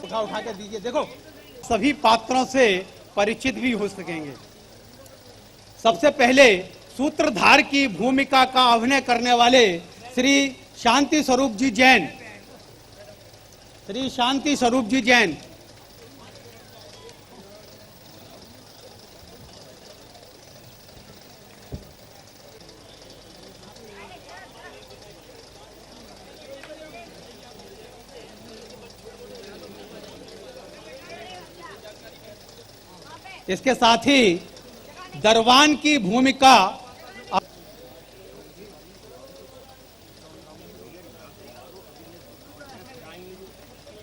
उठा उठा के दीजिए। देखो, सभी पात्रों से परिचित भी हो सकेंगे। सबसे पहले सूत्रधार की भूमिका का अभिनय करने वाले श्री शांति स्वरूप जी जैन। श्री शांति स्वरूप जी जैन। इसके साथ ही दरवान की भूमिका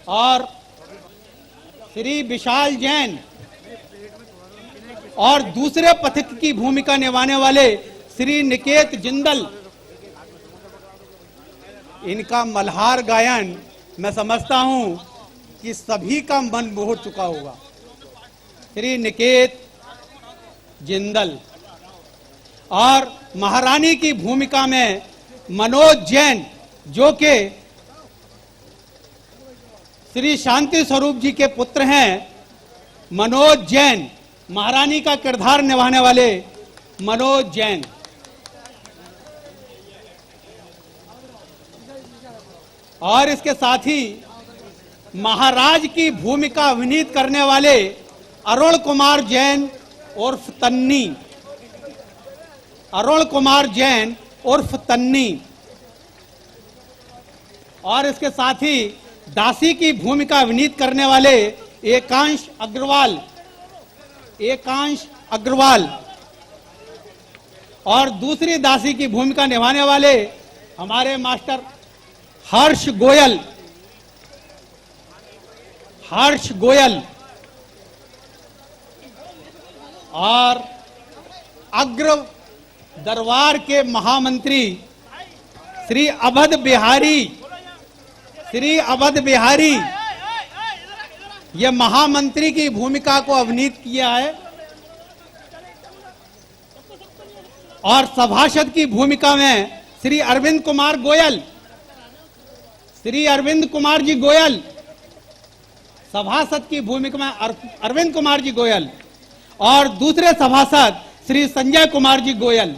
और श्री विशाल जैन और दूसरे पथिक की भूमिका निभाने वाले श्री निकेत जिंदल। इनका मल्हार गायन मैं समझता हूं कि सभी का मन मोह चुका होगा। श्री निकेत जिंदल और महारानी की भूमिका में मनोज जैन, जो कि श्री शांति स्वरूप जी के पुत्र हैं। मनोज जैन, महारानी का किरदार निभाने वाले मनोज जैन। और इसके साथ ही महाराज की भूमिका अभिनीत करने वाले अरुण कुमार जैन उर्फ तन्नी। अरुण कुमार जैन उर्फ तन्नी। और इसके साथ ही दासी की भूमिका अभिनीत करने वाले एकांश अग्रवाल। एकांश अग्रवाल। और दूसरी दासी की भूमिका निभाने वाले हमारे मास्टर हर्ष गोयल। हर्ष गोयल। और अग्र दरबार के महामंत्री श्री अवध बिहारी। श्री अवध बिहारी ये महामंत्री की भूमिका को अभिनीत किया है। और सभासद की भूमिका में श्री अरविंद कुमार गोयल। श्री अरविंद कुमार जी गोयल सभासद की भूमिका में अरविंद कुमार जी गोयल। और दूसरे सभासद श्री संजय कुमार जी गोयल।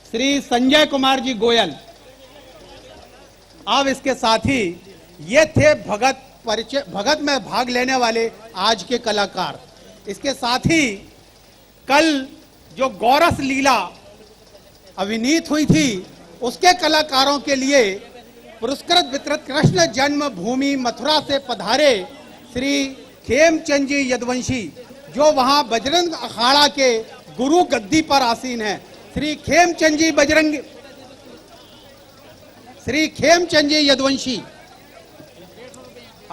श्री संजय कुमार जी गोयल। अब इसके साथ ही ये थे भगत में भाग लेने वाले आज के कलाकार। इसके साथ ही कल जो गौरस लीला अभिनीत हुई थी उसके कलाकारों के लिए पुरस्कृत वितरित कृष्ण जन्मभूमि मथुरा से पधारे श्री खेमचंद जी यदुवंशी, जो वहां बजरंग अखाड़ा के गुरु गद्दी पर आसीन है। श्री खेमचंद जी यदुवंशी,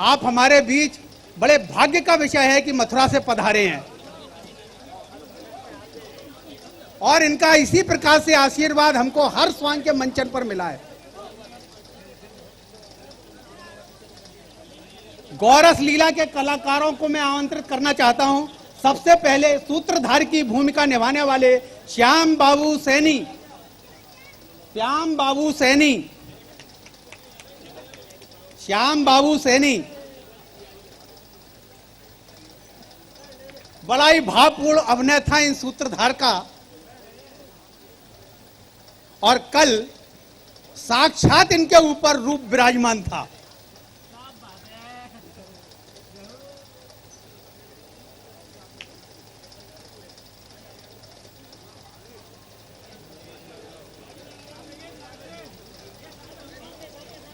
आप हमारे बीच बड़े भाग्य का विषय है कि मथुरा से पधारे हैं। और इनका इसी प्रकार से आशीर्वाद हमको हर स्वांग के मंचन पर मिला है। गौरस लीला के कलाकारों को मैं आमंत्रित करना चाहता हूं। सबसे पहले सूत्रधार की भूमिका निभाने वाले श्याम बाबू सैनी। श्याम बाबू सैनी। श्याम बाबू सैनी बड़ा ही भावपूर्ण अभिनय था इन सूत्रधार का। और कल साक्षात इनके ऊपर रूप विराजमान था।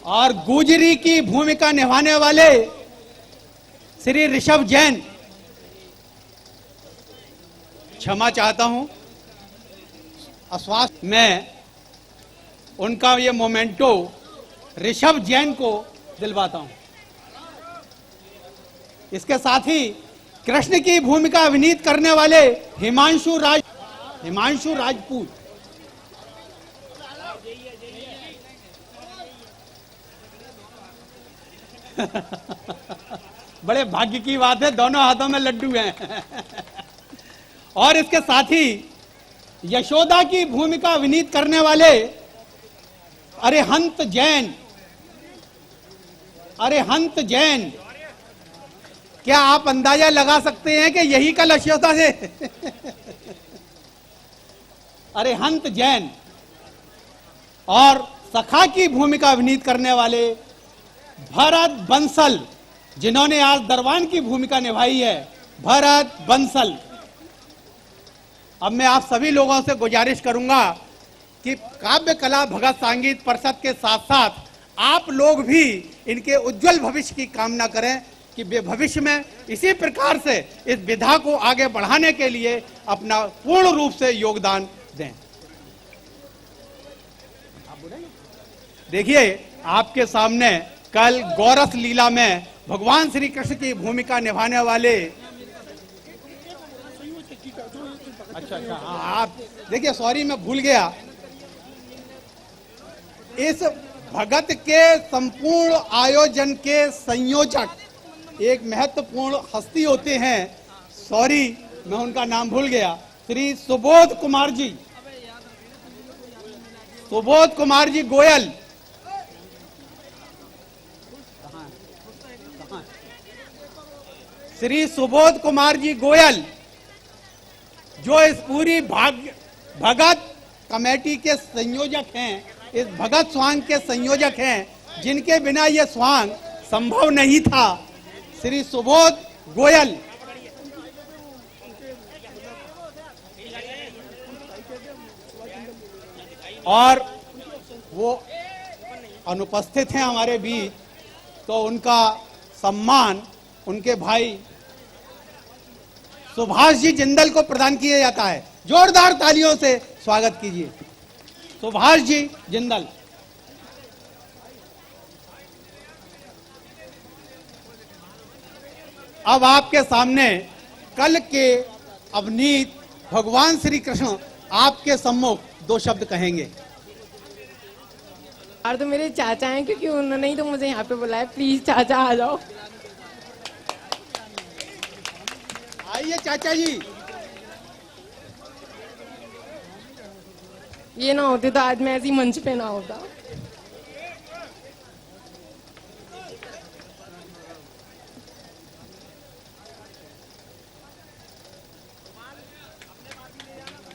और गुजरी की भूमिका निभाने वाले श्री ऋषभ जैन। क्षमा चाहता हूं, अस्वास्थ्य में उनका ये मोमेंटो ऋषभ जैन को दिलवाता हूं। इसके साथ ही कृष्ण की भूमिका अभिनीत करने वाले हिमांशु राजपूत। बड़े भाग्य की बात है, दोनों हाथों में लड्डू हैं। और इसके साथ ही यशोदा की भूमिका अभिनीत करने वाले अरिहंत जैन। क्या आप अंदाजा लगा सकते हैं कि यही कल अश्योता से अरिहंत जैन और सखा की भूमिका अभिनीत करने वाले भरत बंसल, जिन्होंने आज दरबान की भूमिका निभाई है, भरत बंसल। अब मैं आप सभी लोगों से गुजारिश करूंगा कि काव्य कला भगत संगीत परिषद के साथ साथ आप लोग भी इनके उज्जवल भविष्य की कामना करें कि वे भविष्य में इसी प्रकार से इस विधा को आगे बढ़ाने के लिए अपना पूर्ण रूप से योगदान दें। देखिए, आपके सामने कल गौरस लीला में भगवान श्री कृष्ण की भूमिका निभाने वाले, अच्छा आप देखिए, सॉरी मैं भूल गया, इस भगत के संपूर्ण आयोजन के संयोजक एक महत्वपूर्ण हस्ती होते हैं, सॉरी मैं उनका नाम भूल गया, श्री सुबोध कुमार जी, सुबोध कुमार जी गोयल। श्री सुबोध कुमार जी गोयल जो इस पूरी भगत कमेटी के संयोजक हैं, इस भगत स्वांग के संयोजक हैं, जिनके बिना यह स्वांग संभव नहीं था, श्री सुबोध गोयल। और वो अनुपस्थित हैं हमारे बीच, तो उनका सम्मान उनके भाई सुभाष जी जिंदल को प्रदान किया जाता है। जोरदार तालियों से स्वागत कीजिए सुभाष जी जिंदल। अब आपके सामने कल के अवनीत भगवान श्री कृष्ण आपके सम्मुख दो शब्द कहेंगे। और तो मेरे चाचा हैं, क्योंकि उन्होंने ही तो मुझे यहाँ पे बुलाया। प्लीज चाचा आ जाओ। आइए चाचा जी। ये ना होते तो आज मैं ऐसी मंच पे ना होता।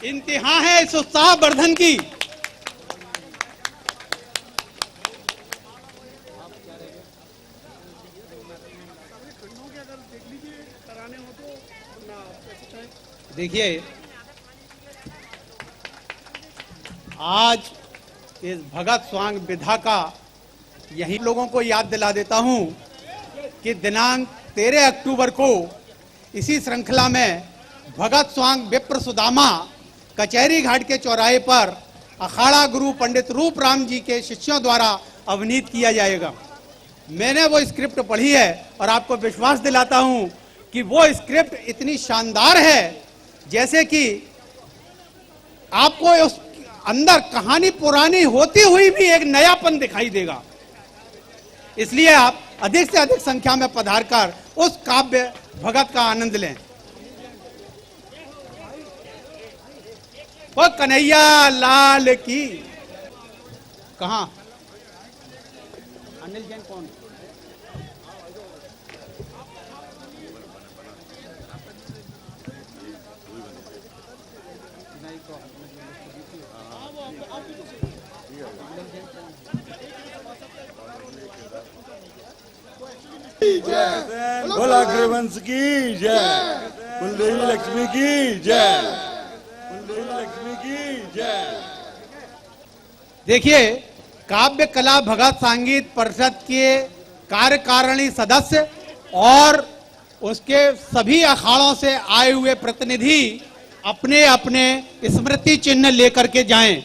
इंतहा है इस उत्साह वर्धन की। देखिए, आज इस भगत स्वांग विधा का यही लोगों को याद दिला देता हूं कि दिनांक 13 अक्टूबर को इसी श्रृंखला में भगत स्वांग विप्र सुदामा कचहरी घाट के चौराहे पर अखाड़ा गुरु पंडित रूप राम जी के शिष्यों द्वारा अवनीत किया जाएगा। मैंने वो स्क्रिप्ट पढ़ी है और आपको विश्वास दिलाता हूं कि वो स्क्रिप्ट इतनी शानदार है जैसे कि आपको उस अंदर कहानी पुरानी होती हुई भी एक नयापन दिखाई देगा। इसलिए आप अधिक से अधिक संख्या में पधारकर उस काव्य भगत का आनंद लें। वो कन्हैया लाल की। कहां अनिल जैन कौन? भोला ग्रवंश की जय, कुलदेवी लक्ष्मी की जय, कुलदेवी लक्ष्मी की जय। देखिए, काव्य कला भगत संगीत परिषद के कार्यकारिणी सदस्य और उसके सभी अखाड़ों से आए हुए प्रतिनिधि अपने अपने स्मृति चिन्ह लेकर के जाएं।